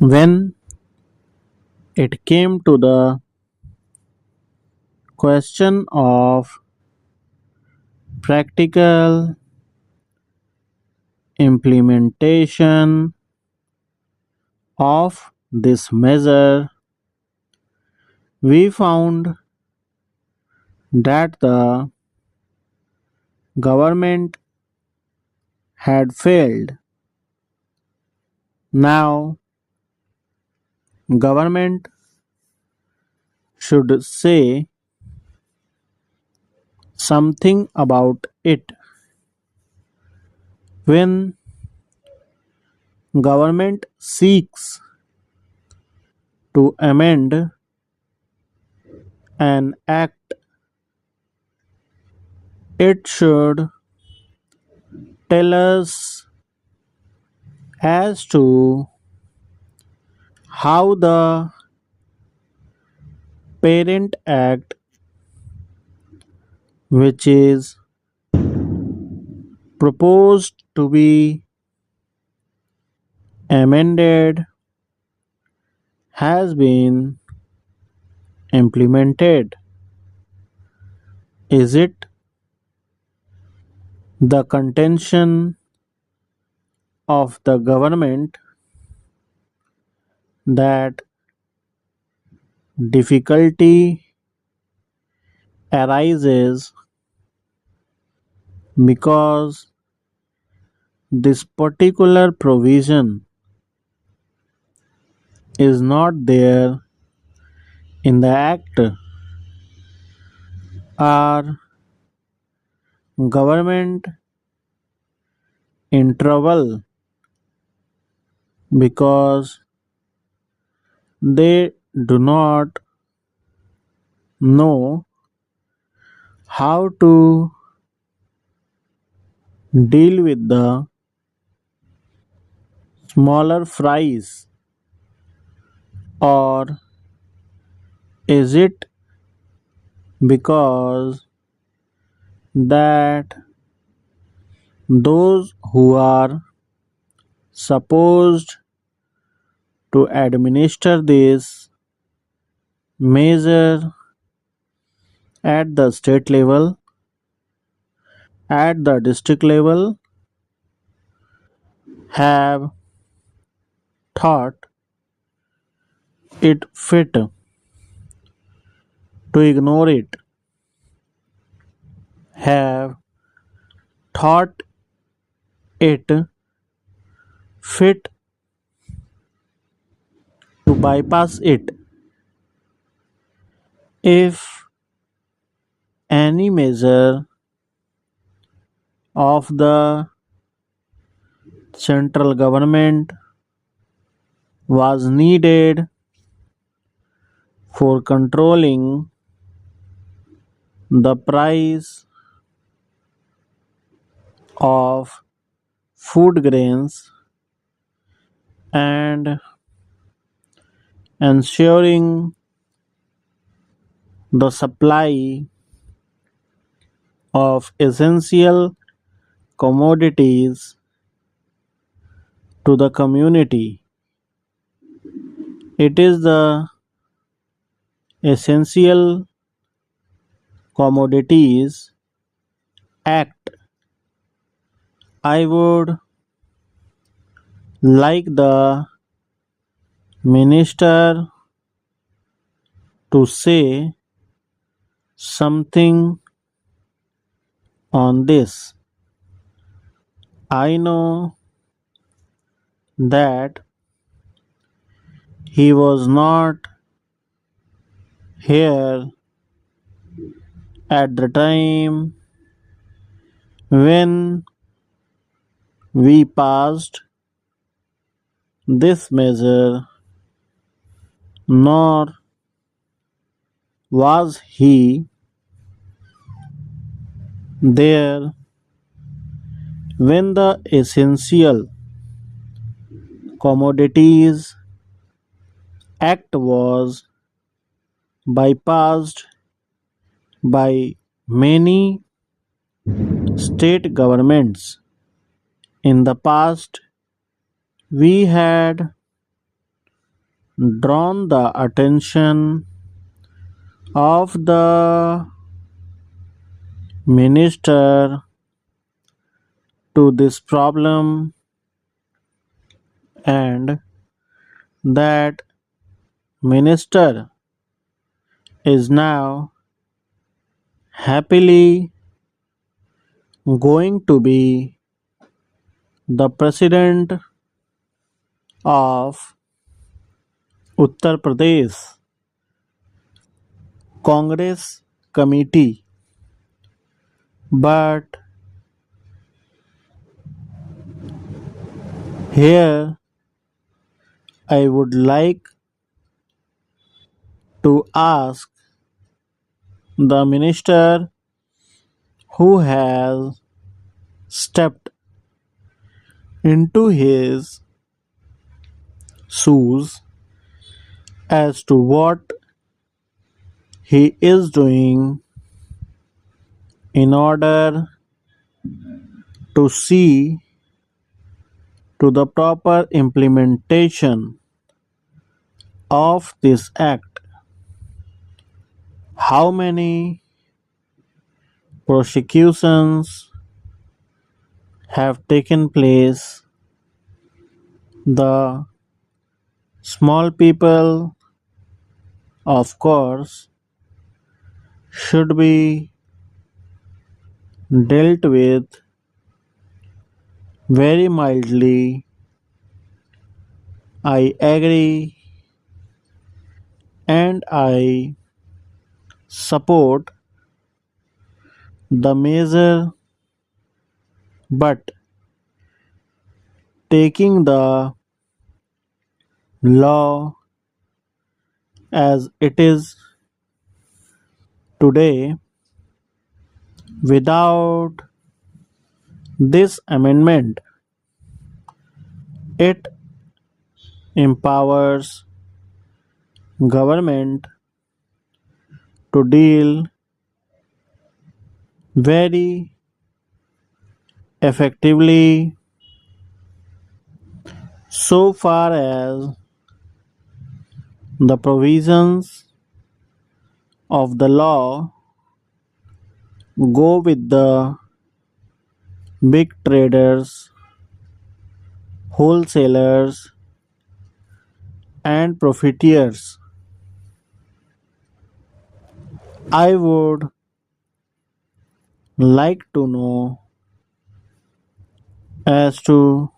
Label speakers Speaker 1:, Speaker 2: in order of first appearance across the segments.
Speaker 1: When it came to the question of practical implementation of this measure, we found that the government had failed. Now, government should say something about it. When government seeks to amend an act, it should tell us as to how the parent act, which is proposed to be amended, has been implemented. Is it the contention of the government that difficulty arises because this particular provision is not there in the act, or government in trouble because they do not know how to deal with the smaller fries, or is it because that those who are supposed to administer this measure at the state level, at the district level, have thought it fit to ignore it, have thought it fit to bypass it. If any measure of the central government was needed for controlling the price of food grains and ensuring the supply of essential commodities to the community. It is the Essential Commodities Act. I would like the minister to say something on this. I know that he was not here at the time when we passed this measure, nor was he there when the Essential Commodities Act was bypassed by many state governments. In the past, we had drawn the attention of the minister to this problem, and that minister is now happily going to be the president of Uttar Pradesh Congress Committee. But here I would like to ask the minister who has stepped into his shoes as to what he is doing in order to see to the proper implementation of this act. How many prosecutions have taken place? The small people, of course, should be dealt with very mildly. I agree and I support the measure, but taking the law as it is today without this amendment, it empowers government to deal very effectively so far as the provisions of the law go with the big traders, wholesalers, and profiteers. I would like to know as to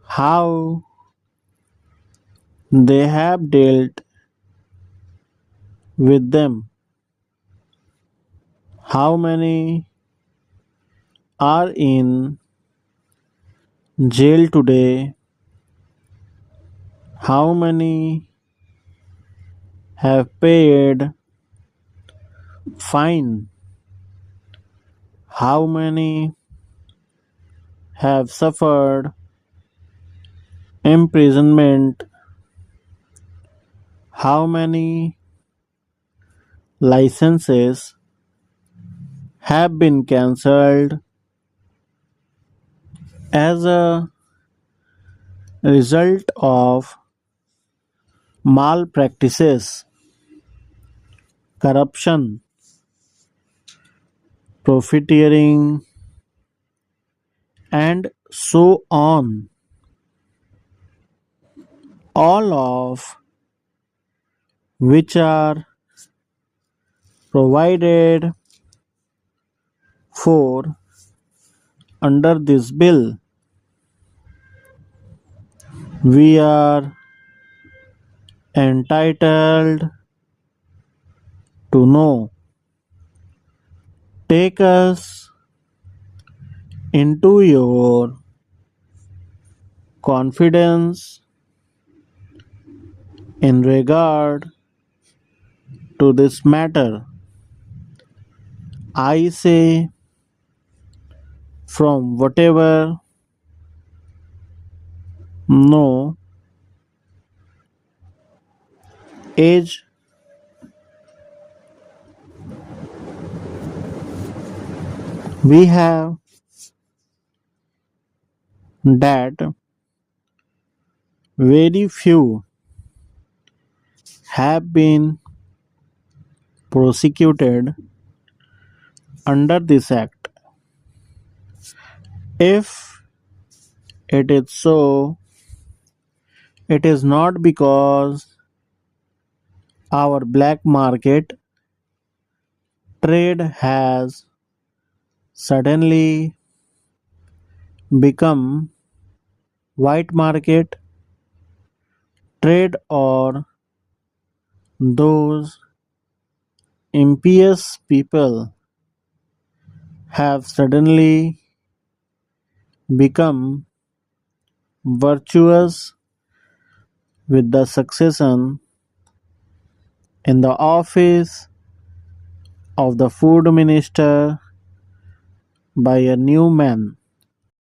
Speaker 1: how they have dealt with them. How many are in jail today? How many have paid fine? How many have suffered imprisonment? How many licenses have been cancelled as a result of malpractices, corruption, profiteering, and so on, all of which are provided for under this bill. We are entitled to know. Take us into your confidence in regard to this matter. I say from whatever no age we have that very few have been prosecuted under this Act. If it is so, it is not because our black market trade has suddenly become white market trade or those impious people have suddenly become virtuous with the succession in the office of the food minister by a new man.